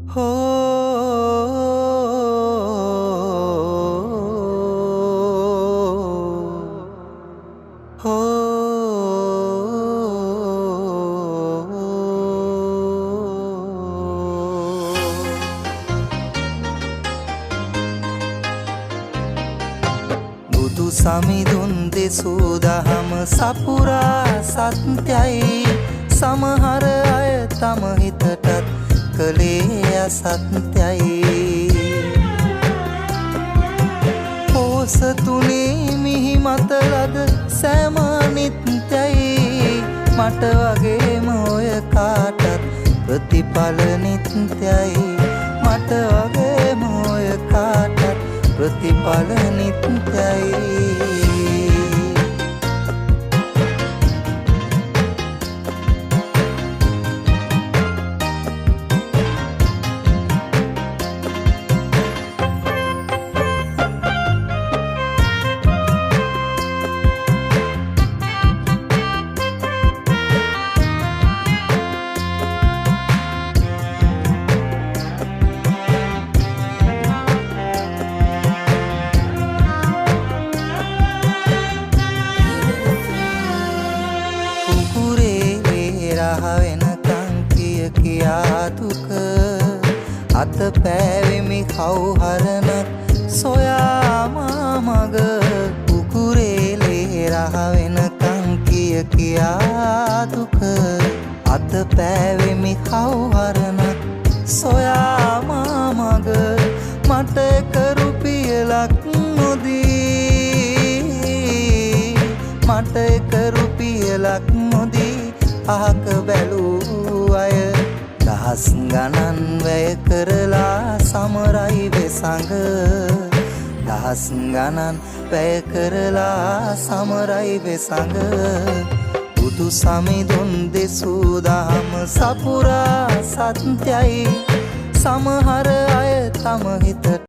හෝ හෝ බුදු සමිඳුන් දෙසූ දහම සපුරා සත්‍යයි. සමහර අය තම හිතටත් කලේ අසත්‍යයි. පෝසතුනේ මිහි මතලද සෑම නිත්‍යයි. මට වගේම ඔය කාටත් ප්‍රතිඵල නිත්‍යයි. මට වගේම ඔය කාටත් ප්‍රතිඵල නිත්‍යයි. වෙනකං කියා දුක අත පෑවෙමි කවුහරණක් සොයා මග. කුකුරේලේ රහ වෙනකං කියා දුක අත පෑවෙමි කවුහරණක් සොයා මග. මට එක රුපියලක් නොදී මට එක රුපියලක් නොදී අහක බැලූ අය දහස් ගණන් වැය කරලා සමරයි වෙසඟ. දහස් ගණන් වැය කරලා සමරයි වෙසඟ. බුදු සමිඳුන් දෙසූ දහම සපුරා සත්‍යයි. සමහර අය තම හිතට